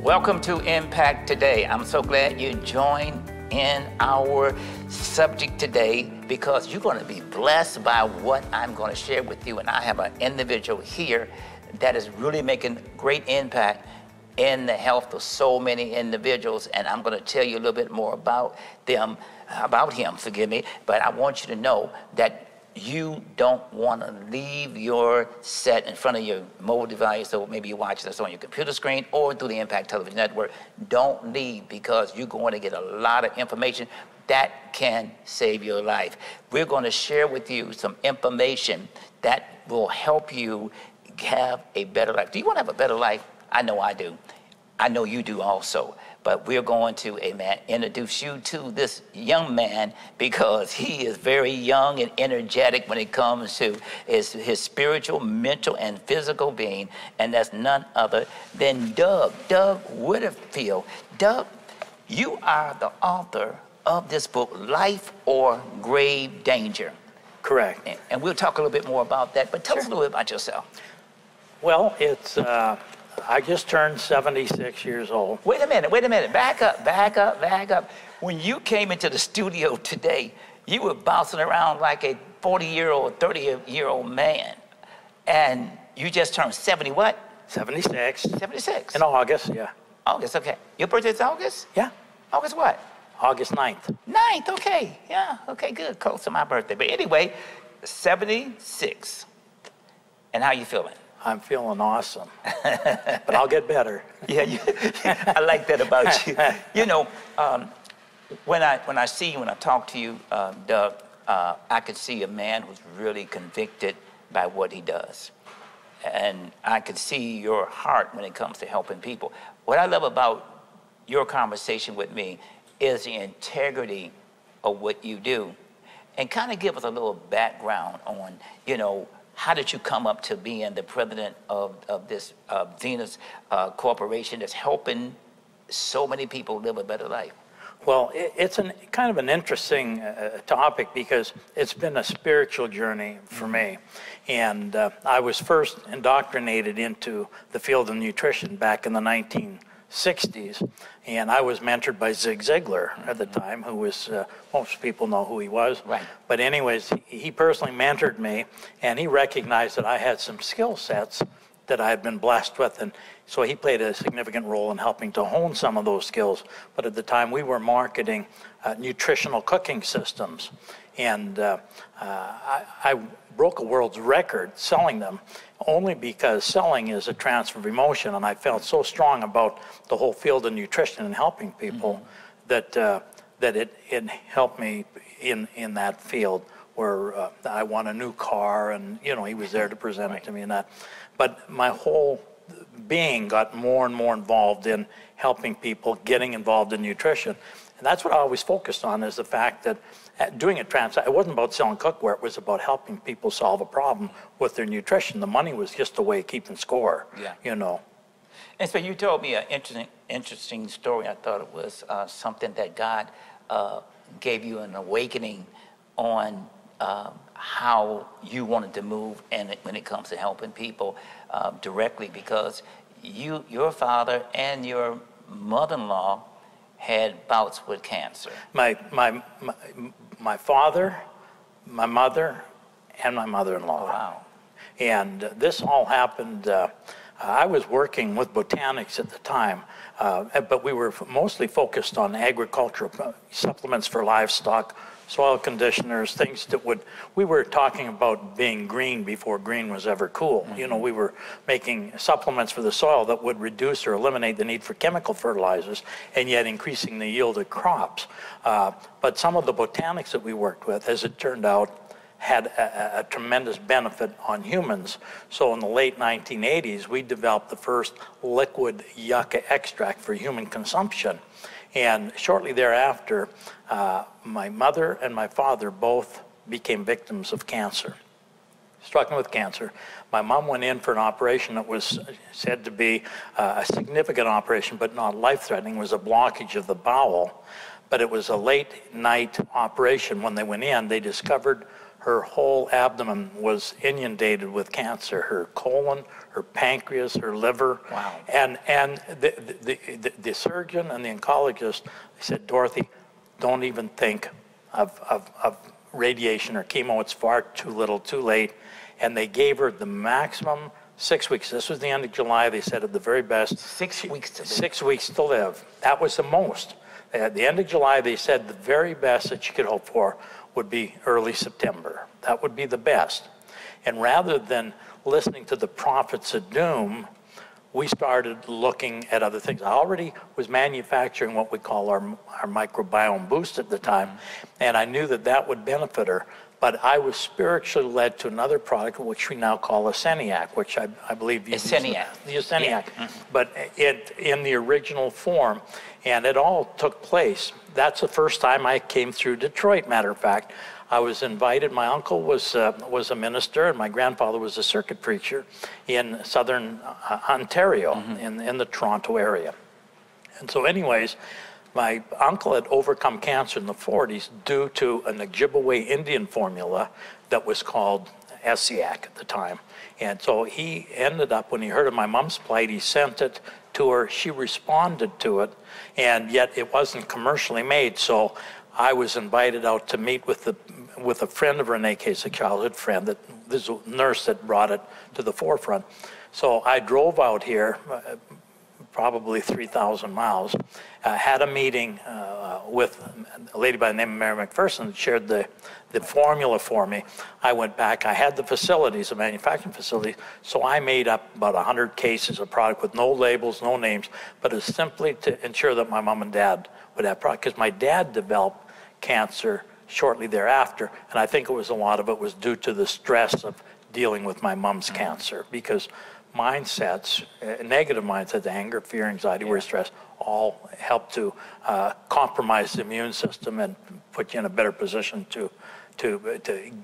Welcome to Impact Today. I'm so glad you joined in our subject today because you're going to be blessed by what I'm going to share with you. And I have an individual here that is really making great impact in the health of so many individuals. And I'm going to tell you a little bit more about him, forgive me. But I want you to know that you don't want to leave your set in front of your mobile device, or maybe you watch this on your computer screen or through the Impact Television Network. Don't leave, because you're going to get a lot of information that can save your life. We're going to share with you some information that will help you have a better life. Do you want to have a better life? I know I do. I know you do also. But we're going to, introduce you to this young man because he is very young and energetic when it comes to his spiritual, mental, and physical being. And that's none other than Doug Widdifield. Doug, you are the author of this book, Life or Grave Danger. Correct. And we'll talk a little bit more about that, but tell us a little bit about yourself. Well, it's... I just turned 76 years old. Wait a minute. Back up. When you came into the studio today, you were bouncing around like a 40-year-old, 30-year-old man. And you just turned 70 what? 76. 76. In August, yeah. August, okay. Your birthday's August? Yeah. August what? August 9th. 9th, okay. Yeah, okay, good. Close to my birthday. But anyway, 76. And how you feeling? I'm feeling awesome, but I'll get better. Yeah, I like that about you. You know, when I talk to you, Doug, I could see a man who's really convicted by what he does. And I could see your heart when it comes to helping people. What I love about your conversation with me is the integrity of what you do. And kind of give us a little background on, how did you come up to being the president of this Venus corporation that's helping so many people live a better life? Well, it's kind of an interesting topic because it's been a spiritual journey for me. And I was first indoctrinated into the field of nutrition back in the 1960s. And I was mentored by Zig Ziglar at the time, who was, most people know who he was. Right. But anyways, he personally mentored me, and he recognized that I had some skill sets that I had been blessed with. And so he played a significant role in helping to hone some of those skills. But at the time, we were marketing nutritional cooking systems. And I broke a world's record selling them, only because selling is a transfer of emotion. And I felt so strong about the whole field of nutrition and helping people that it helped me in that field where I won a new car, and he was there to present it to me and that. But my whole being got more and more involved in helping people, getting involved in nutrition. And that's what I always focused on, is the fact that doing it wasn't about selling cookware. It was about helping people solve a problem with their nutrition. The money was just a way of keeping score. Yeah. And so you told me an interesting story. I thought it was something that God gave you an awakening on how you wanted to move when it comes to helping people directly, because your father and your mother-in-law had bouts with cancer. My father, my mother, and my mother-in-law. Wow. And this all happened, I was working with botanics at the time, but we were mostly focused on agricultural supplements for livestock, soil conditioners, things that we were talking about being green before green was ever cool. We were making supplements for the soil that would reduce or eliminate the need for chemical fertilizers, and yet increasing the yield of crops. But some of the botanics that we worked with, as it turned out, had a tremendous benefit on humans. So in the late 1980s, we developed the first liquid yucca extract for human consumption. And shortly thereafter, my mother and my father both became victims of cancer, struck with cancer. My mom went in for an operation that was said to be a significant operation, but not life-threatening. It was a blockage of the bowel. But it was a late night operation. When they went in, they discovered her whole abdomen was inundated with cancer. Her colon, her pancreas, her liver. Wow. And the surgeon and the oncologist said, Dorothy, don't even think of radiation or chemo. It's far too little, too late. And they gave her the maximum 6 weeks. This was the end of July. They said at the very best. 6 weeks to live. 6 weeks to live. That was the most. At the end of July, they said the very best that she could hope for would be early September. That would be the best. And rather than listening to the prophets of doom, we started looking at other things. I already was manufacturing what we call our microbiome boost at the time, and I knew that that would benefit her. But I was spiritually led to another product, which we now call Asceniac, which I believe you Asceniac. The Asceniac, Yeah. but in the original form. And it all took place. That's the first time I came through Detroit, matter of fact. I was invited. My uncle was a minister, and my grandfather was a circuit preacher in southern Ontario, in the Toronto area. And so anyways, my uncle had overcome cancer in the 40s due to an Ojibwe Indian formula that was called Essiac at the time. And so he ended up, when he heard of my mom's plight, he sent it to her. She responded to it, and yet it wasn't commercially made. So I was invited out to meet with a friend of Rene Case, a childhood friend, that this nurse that brought it to the forefront. So I drove out here, probably 3,000 miles, had a meeting with a lady by the name of Mary McPherson that shared the formula for me. I went back. I had the facilities, the manufacturing facilities, so I made up about 100 cases of product with no labels, no names, but it's simply to ensure that my mom and dad would have product, because my dad developed cancer shortly thereafter, and I think a lot of it was due to the stress of dealing with my mom's cancer, because mindsets, negative mindsets, anger, fear, anxiety, worry, stress, all help to compromise the immune system and put you in a better position to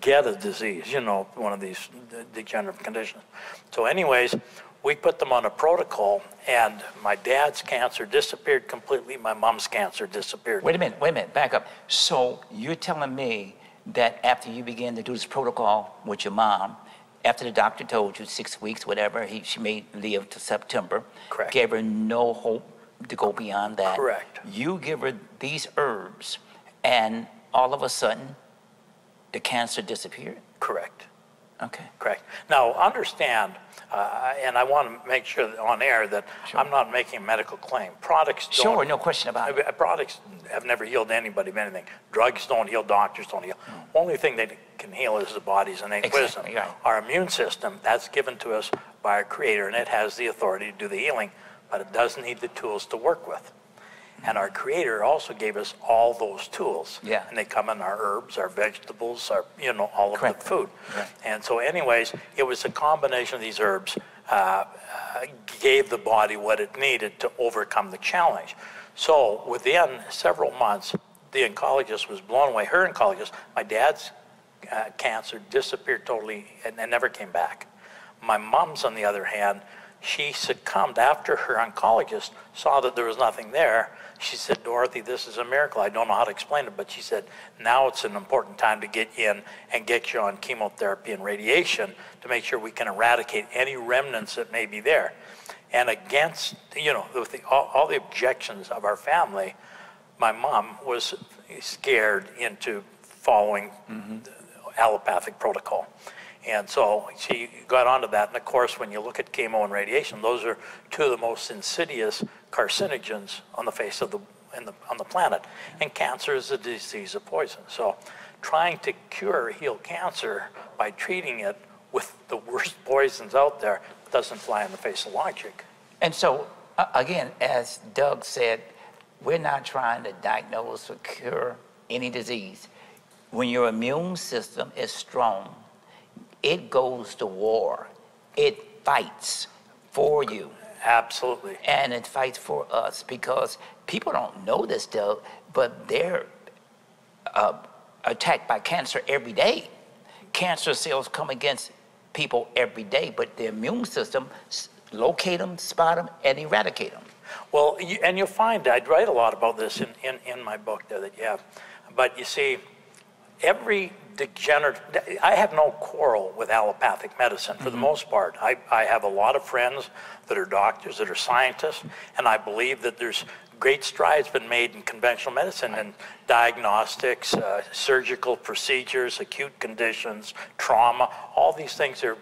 get a disease, one of these degenerative conditions. So anyways, we put them on a protocol, and my dad's cancer disappeared completely. My mom's cancer disappeared. Wait a minute, back up. So you're telling me that after you began to do this protocol with your mom, after the doctor told you 6 weeks, whatever, she may live to September. Correct. Gave her no hope to go beyond that. Correct. You give her these herbs, and all of a sudden, the cancer disappeared? Correct. Okay. Correct. Now, understand, and I want to make sure that on air that I'm not making a medical claim. Products don't... Sure, no question about it. Products have never healed anybody of anything. Drugs don't heal, doctors don't heal. Only thing they can heal is the body's innate wisdom. Right. Our immune system, that's given to us by our Creator, and it has the authority to do the healing, but it does need the tools to work with. And our Creator also gave us all those tools. Yeah. And they come in our herbs, our vegetables, our, all of Correct. the food. Right. And so anyways, it was a combination of these herbs gave the body what it needed to overcome the challenge. So within several months, the oncologist was blown away. Her oncologist, my dad's cancer disappeared totally and never came back. My mom's, on the other hand, she succumbed after her oncologist saw that there was nothing there. She said, Dorothy, this is a miracle. I don't know how to explain it, but she said, now it's an important time to get in and get you on chemotherapy and radiation to make sure we can eradicate any remnants that may be there. And against, with all the objections of our family, my mom was scared into following the allopathic protocol. And so she got onto that. And of course, when you look at chemo and radiation, those are two of the most insidious carcinogens on the face of on the planet. And cancer is a disease of poison. So trying to cure or heal cancer by treating it with the worst poisons out there doesn't fly in the face of logic. And so, again, as Doug said, we're not trying to diagnose or cure any disease. When your immune system is strong, it goes to war. It fights for you. Absolutely. And it fights for us, because people don't know this, Doug, but they're attacked by cancer every day. Cancer cells come against people every day, but the immune system locate them, spot them, and eradicate them. Well, and you'll find, I'd write a lot about this in my book there that you have. But you see, every degenerative, I have no quarrel with allopathic medicine for the most part. I have a lot of friends that are doctors, that are scientists, and I believe that there's great strides been made in conventional medicine and diagnostics, surgical procedures, acute conditions, trauma, all these things are,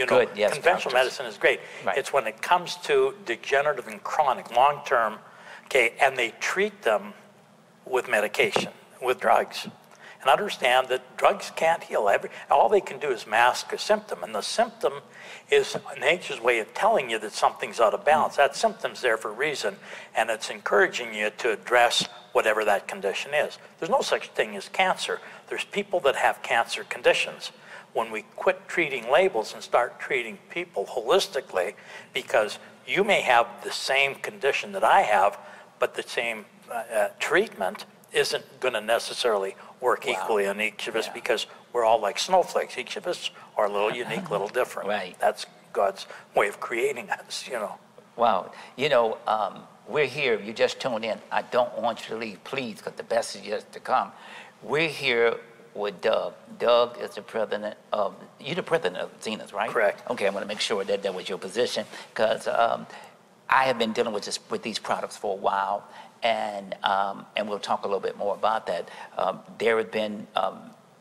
Good, yes, conventional doctors. medicine is great. Right. It's when it comes to degenerative and chronic, long-term, okay, and they treat them with medication, with drugs. And understand that drugs can't heal. All they can do is mask a symptom, and the symptom is nature's way of telling you that something's out of balance. That symptom's there for a reason, and it's encouraging you to address whatever that condition is. There's no such thing as cancer. There's people that have cancer conditions. When we quit treating labels and start treating people holistically, because you may have the same condition that I have, but the same treatment isn't going to necessarily work equally on each of us, because we're all like snowflakes. Each of us are a little unique, a little different. Right. That's God's way of creating us, Wow. We're here. You just tuned in. I don't want you to leave, please, because the best is yet to come. We're here with Doug. Doug is the president of, you're the president of Zenith, right? Correct. Okay, I want to make sure that was your position, because I have been dealing with these products for a while, and we'll talk a little bit more about that. There have been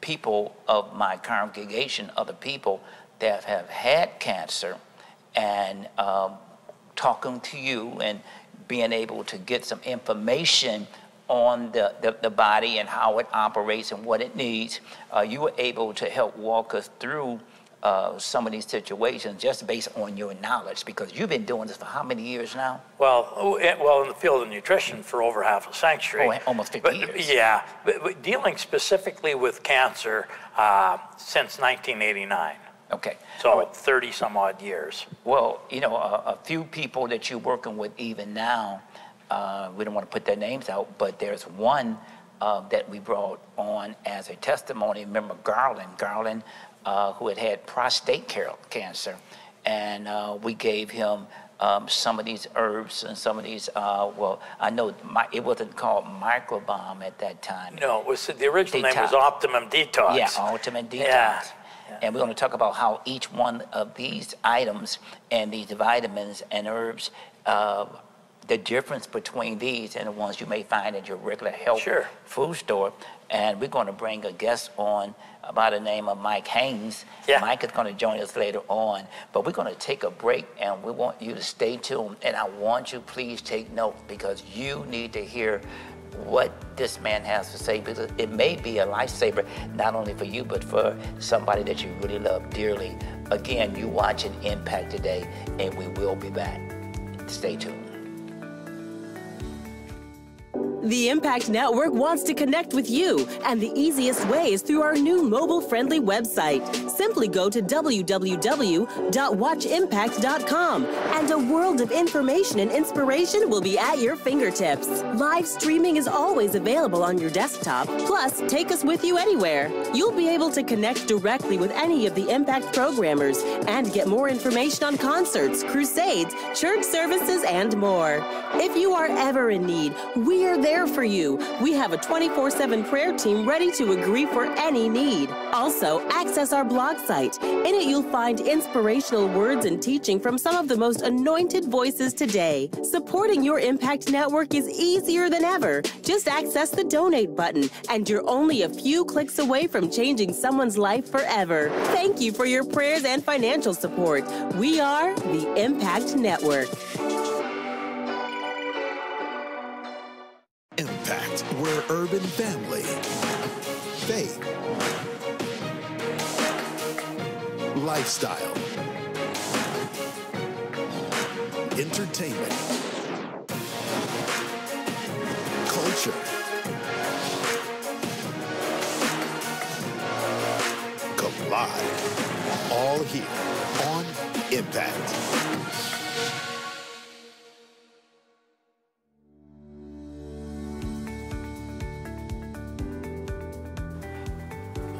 people of my congregation, other people that have had cancer, and talking to you and being able to get some information on the body and how it operates and what it needs. You were able to help walk us through some of these situations just based on your knowledge, because you've been doing this for how many years now? Well, in the field of nutrition for over half a century. Oh, almost 50 years. Yeah, but dealing specifically with cancer since 1989. Okay. So 30 some odd years. Well, a few people that you're working with even now, we don't want to put their names out, but there's one that we brought on as a testimony. Remember Garland, who had prostate cancer, and we gave him some of these herbs and some of these, I know it wasn't called microbiome at that time. No, the original name was Detox. Optimum Detox. Yeah, Optimum Detox. Yeah. And we're going to talk about how each one of these items and these vitamins and herbs, the difference between these and the ones you may find at your regular health food store. And we're going to bring a guest on by the name of Mike Haynes. Yeah. Mike is going to join us later on. But we're going to take a break, and we want you to stay tuned. And I want you, please take note, because you need to hear what this man has to say, because it may be a lifesaver, not only for you, but for somebody that you really love dearly. Again, you watching Impact Today, and we will be back. Stay tuned. The Impact Network wants to connect with you, and the easiest way is through our new mobile-friendly website. Simply go to www.watchimpact.com, and a world of information and inspiration will be at your fingertips. Live streaming is always available on your desktop. Plus, take us with you anywhere. You'll be able to connect directly with any of the Impact programmers and get more information on concerts, crusades, church services, and more. If you are ever in need, we are there for you. We have a 24/7 prayer team ready to agree for any need. Also, access our blog site. In it, you'll find inspirational words and teaching from some of the most anointed voices today. Supporting your Impact Network is easier than ever. Just access the donate button, and you're only a few clicks away from changing someone's life forever. Thank you for your prayers and financial support. We are the Impact Network. Impact, where urban family, faith, lifestyle, entertainment, culture, collide, all here on Impact.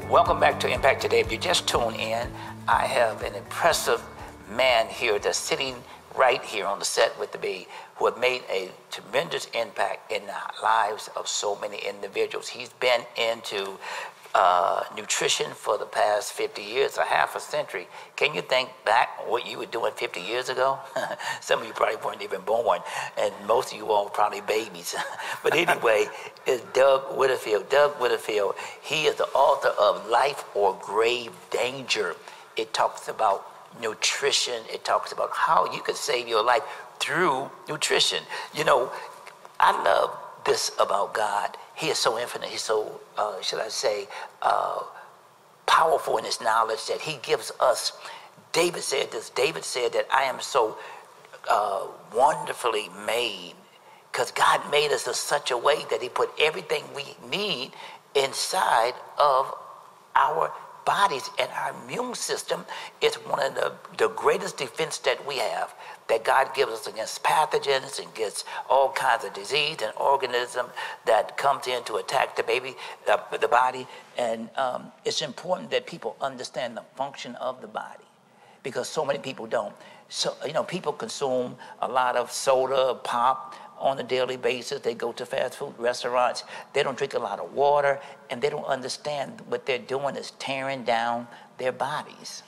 Welcome back to Impact Today. If you just tuned in, I have an impressive man here that's sitting right here on the set with me, who have made a tremendous impact in the lives of so many individuals. He's been into nutrition for the past 50 years, a half a century. Can you think back what you were doing 50 years ago? Some of you probably weren't even born, and most of you all probably babies. But anyway, it's Doug Widdifield. Doug Widdifield, he is the author of Life or Grave Danger. It talks about nutrition. It talks about how you could save your life through nutrition. You know, I love this about God. He is so infinite. He's so, should I say, powerful in his knowledge that he gives us. David said this. David said that I am so wonderfully made, because God made us in such a way that he put everything we need inside of our bodies, and our immune system is one of the greatest defense that we have, that God gives us against pathogens and against all kinds of disease and organism that comes in to attack the body. And it's important that people understand the function of the body, because so many people don't. So, you know, people consume a lot of soda, pop on a daily basis. They go to fast food restaurants. They don't drink a lot of water, and they don't understand what they're doing is tearing down their bodies.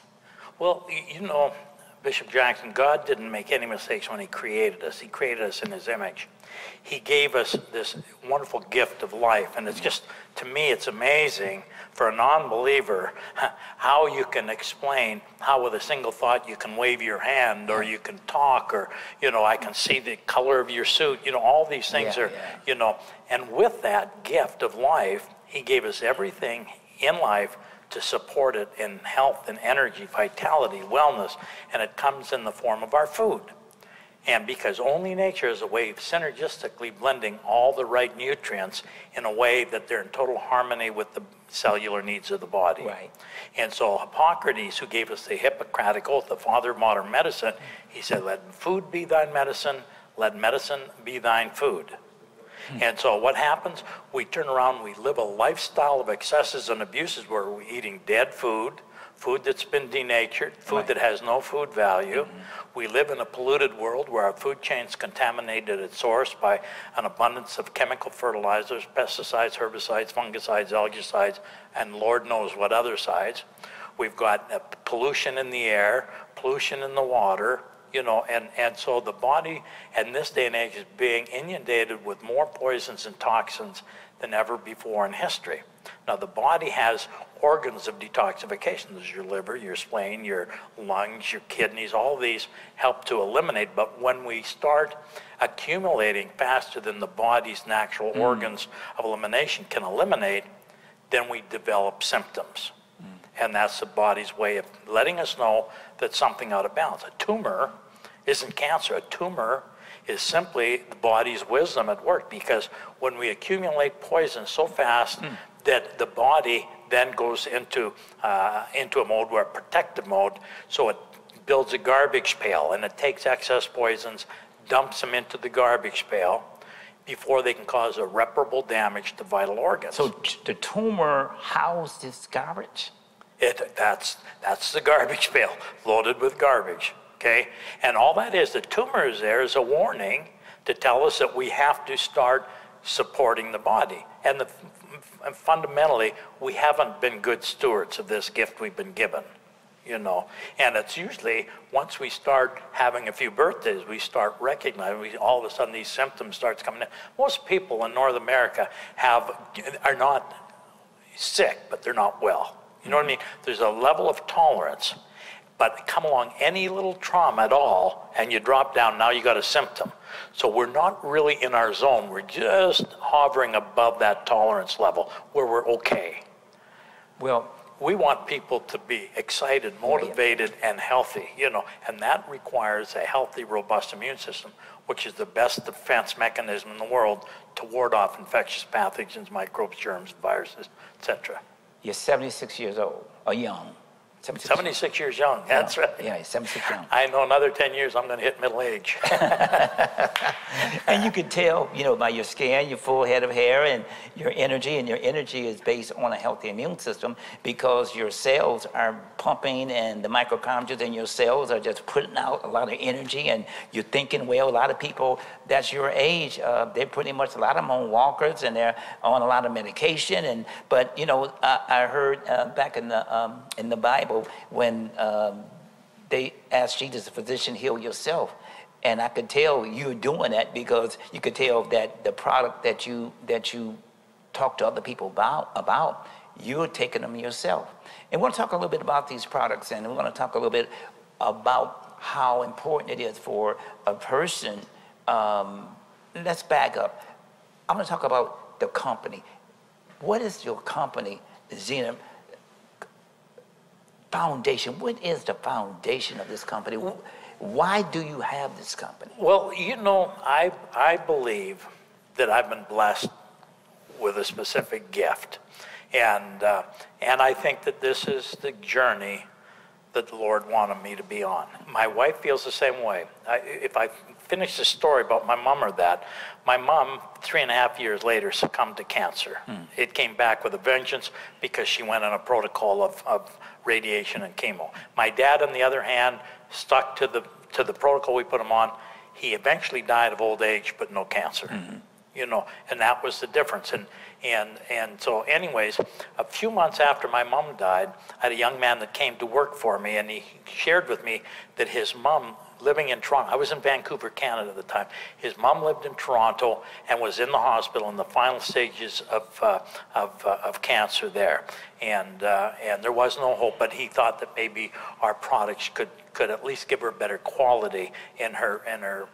Well, you know, Bishop Jackson, God didn't make any mistakes when he created us. He created us in his image. He gave us this wonderful gift of life, and it's just, to me, it's amazing for a non-believer how you can explain how with a single thought you can wave your hand, or you can talk, or, you know, I can see the color of your suit. You know, all these things you know, and with that gift of life, he gave us everything in life to support it in health and energy, vitality, wellness, and it comes in the form of our food. And because only nature is a way of synergistically blending all the right nutrients in a way that they're in total harmony with the cellular needs of the body. Right. And so Hippocrates, who gave us the Hippocratic Oath, the father of modern medicine, he said, let food be thine medicine, let medicine be thine food. And so what happens? We turn around, we live a lifestyle of excesses and abuses where we're eating dead food, food that's been denatured, food that has no food value. We live in a polluted world where our food chain's contaminated at source by an abundance of chemical fertilizers, pesticides, herbicides, fungicides, algicides, and Lord knows what other sides. We've got pollution in the air, pollution in the water, you know, and so the body in this day and age is being inundated with more poisons and toxins than ever before in history. Now, the body has organs of detoxification. There's your liver, your spleen, your lungs, your kidneys, all these help to eliminate. But when we start accumulating faster than the body's natural organs of elimination can eliminate, then we develop symptoms. And that's the body's way of letting us know that something out of balance. A tumor isn't cancer. A tumor is simply the body's wisdom at work, because when we accumulate poison so fast that the body then goes into a mode where protective mode, so it builds a garbage pail and it takes excess poisons, dumps them into the garbage pail before they can cause irreparable damage to vital organs. So the tumor houses this garbage? That's the garbage pail loaded with garbage, okay? And all that is, the tumor is there as a warning to tell us that we have to start supporting the body. And fundamentally, we haven't been good stewards of this gift we've been given, you know. And it's usually once we start having a few birthdays, we start recognizing, all of a sudden these symptoms starts coming in. Most people in North America are not sick, but they're not well. You know what I mean? There's a level of tolerance, but come along any little trauma at all, and you drop down, now you got a symptom. So we're not really in our zone. We're just hovering above that tolerance level where we're okay. Well, we want people to be excited, motivated, and healthy, you know, and that requires a healthy, robust immune system, which is the best defense mechanism in the world to ward off infectious pathogens, microbes, germs, viruses, etc. You're 76 years old, or young. 76 years young, that's right. Yeah, 76 young. I know another 10 years I'm going to hit middle age. And you can tell, you know, by your skin, your full head of hair, and your energy is based on a healthy immune system because your cells are pumping and the mitochondria in your cells are just putting out a lot of energy and you're thinking well. A lot of people that's your age, they're pretty much, a lot of them on walkers and they're on a lot of medication. But, you know, I heard back in the Bible when they asked Jesus, the physician, heal yourself. And I could tell you're doing that because you could tell that the product that you talk to other people about, you're taking them yourself. And we're going to talk a little bit about these products, and we're going to talk a little bit about how important it is for a person. Let's back up. I'm going to talk about the company. What is your company, Zena? Foundation. What is the foundation of this company? Why do you have this company? Well, you know, I believe that I've been blessed with a specific gift. And I think that this is the journey that the Lord wanted me to be on. My wife feels the same way. If I finish the story about my mom or that, my mom, 3.5 years later, succumbed to cancer. It came back with a vengeance because she went on a protocol of radiation and chemo. My dad, on the other hand, stuck to the protocol we put him on. He eventually died of old age, but no cancer. You know, and that was the difference. And so anyways, a few months after my mom died, I had a young man that came to work for me, and he shared with me that his mom, living in Toronto, I was in Vancouver, Canada at the time, his mom lived in Toronto and was in the hospital in the final stages of cancer there. And there was no hope, but he thought that maybe our products could at least give her better quality in her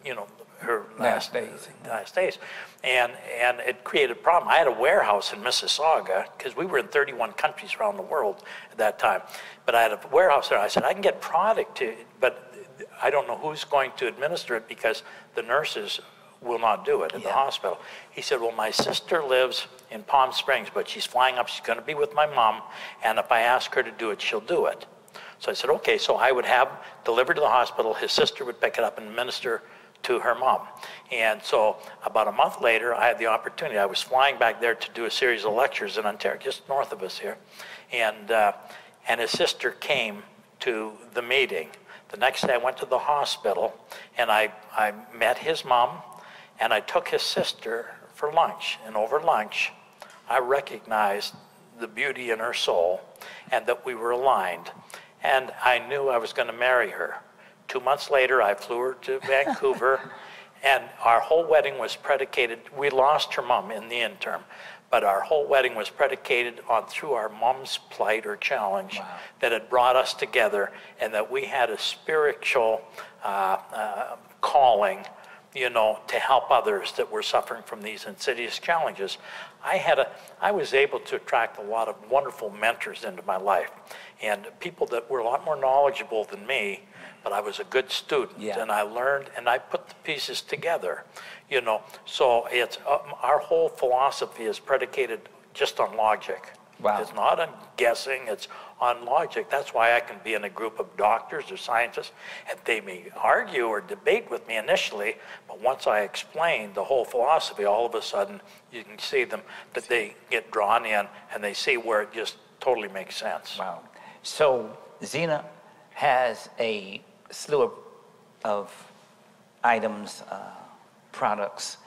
you know, her last days. And it created a problem. I had a warehouse in Mississauga because we were in 31 countries around the world at that time. But I had a warehouse there. I said, I can get product to, but I don't know who's going to administer it because the nurses will not do it at the hospital. He said, well, my sister lives in Palm Springs, but she's flying up. She's going to be with my mom. And if I ask her to do it, she'll do it. So I said, okay. So I would have delivered to the hospital. His sister would pick it up and administer to her mom. And so about a month later, I had the opportunity. I was flying back there to do a series of lectures in Ontario, just north of us here. And his sister came to the meeting. The next day I went to the hospital and I met his mom and I took his sister for lunch. And over lunch, I recognized the beauty in her soul and that we were aligned. And I knew I was going to marry her. 2 months later, I flew her to Vancouver, and our whole wedding was predicated. We lost her mom in the interim, but our whole wedding was predicated on through our mom's plight or challenge that had brought us together, and that we had a spiritual calling, you know, to help others that were suffering from these insidious challenges. I was able to attract a lot of wonderful mentors into my life, and people that were a lot more knowledgeable than me. But I was a good student, and I learned, and I put the pieces together, you know. So it's our whole philosophy is predicated just on logic. It's not on guessing; it's on logic. That's why I can be in a group of doctors or scientists, and they may argue or debate with me initially, but once I explain the whole philosophy, all of a sudden you can see them that they get drawn in, and they see where it just totally makes sense. Wow. So Zena has a slew of items, products,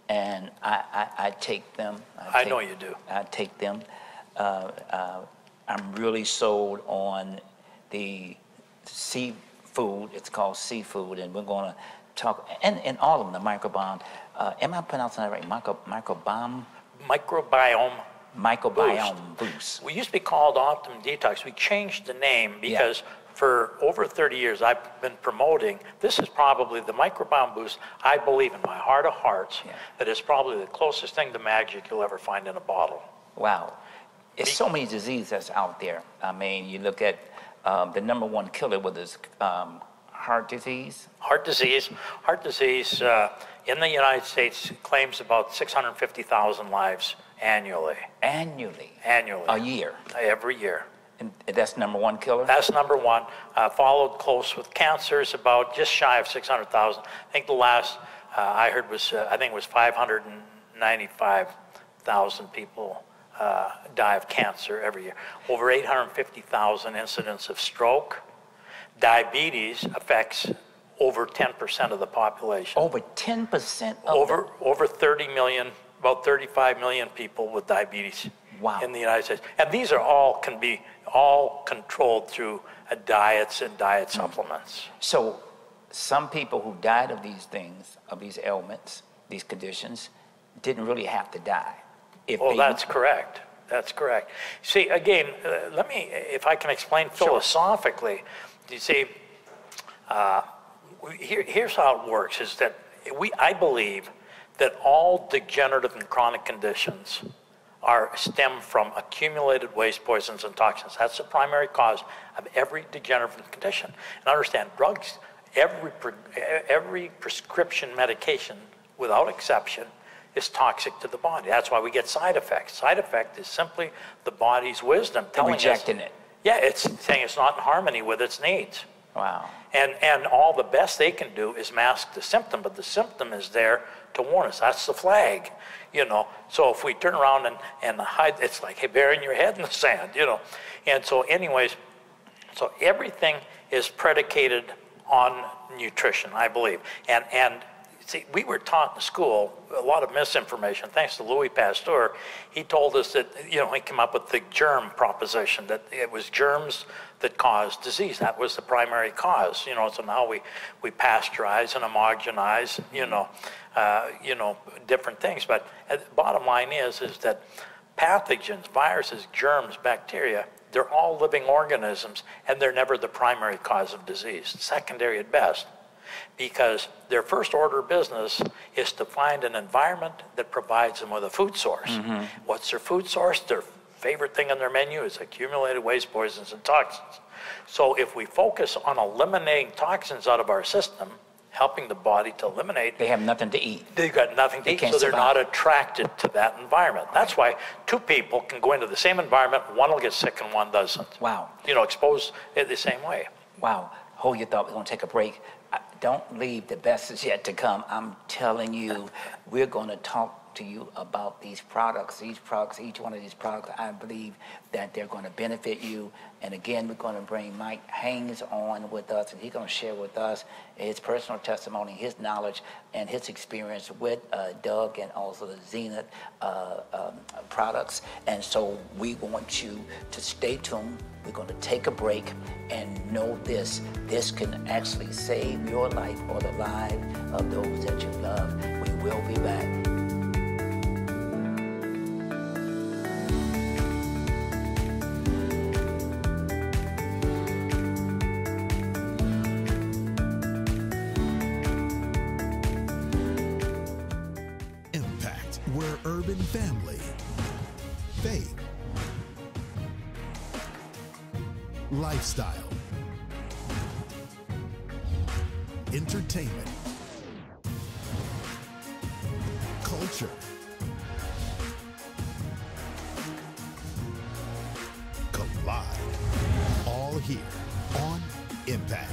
and I take them. I know you do. I take them. I'm really sold on the seafood. It's called seafood, and we're going to talk, and all of them, the microbiome. Am I pronouncing that right? Microbiome? Microbiome boost. We used to be called Optimum Detox. We changed the name because for over 30 years I've been promoting, this is probably the microbiome boost. I believe in my heart of hearts that is probably the closest thing to magic you'll ever find in a bottle. Wow. It's so many diseases that's out there. I mean, you look at the #1 killer, whether it's heart disease. Heart disease in the United States claims about 650,000 lives annually. Annually? Annually. A year? Every year. And that's number one killer? That's number one. Followed close with cancers, about just shy of 600,000. I think the last I heard was, I think it was 595,000 people die of cancer every year. Over 850,000 incidents of stroke. Diabetes affects over 10% of the population. Over 10% of over 30 million, about 35 million people with diabetes. Wow. In the United States. And these are all can be all controlled through diets and diet supplements. So some people who died of these things, of these ailments, these conditions, didn't really have to die. That's correct. That's correct. See, again, let me, if I can explain philosophically, you see, here's how it works, is that I believe that all degenerative and chronic conditions stem from accumulated waste, poisons, and toxins. That's the primary cause of every degenerative condition. And understand, drugs, every prescription medication, without exception, is toxic to the body. That's why we get side effects. Side effect is simply the body's wisdom telling us. Rejecting it. Yeah, it's saying it's not in harmony with its needs. Wow. And all the best they can do is mask the symptom, but the symptom is there to warn us. That's the flag, you know. So if we turn around and hide, it's like, hey, burying your head in the sand, you know. And so anyways, so everything is predicated on nutrition, I believe. And see, we were taught in school a lot of misinformation. Thanks to Louis Pasteur, he told us that, you know, he came up with the germ proposition, that it was germs that caused disease. That was the primary cause, you know. So now we pasteurize and homogenize, you know, different things. But the bottom line is that pathogens, viruses, germs, bacteria, they're all living organisms, and they're never the primary cause of disease, secondary at best, because their first order of business is to find an environment that provides them with a food source. Mm-hmm. What's their food source? Their favorite thing on their menu is accumulated waste, poisons, and toxins. So if we focus on eliminating toxins out of our system, helping the body to eliminate, they have nothing to eat. They've got nothing to eat, so they're not attracted to that environment. That's why two people can go into the same environment, one will get sick and one doesn't. Wow. You know, exposed in the same way. Wow. Hold your thought, we're gonna take a break. Don't leave, the best is yet to come. I'm telling you, we're gonna talk to you about these products, each one of these products. I believe that they're going to benefit you. And again, we're going to bring Mike Haynes on with us, and he's going to share with us his personal testimony, his knowledge, and his experience with Doug and also the Zenith products. And so we want you to stay tuned. We're going to take a break and know this can actually save your life or the life of those that you love. We will be back. Where urban family, faith, lifestyle, entertainment, culture, collide, all here on Impact.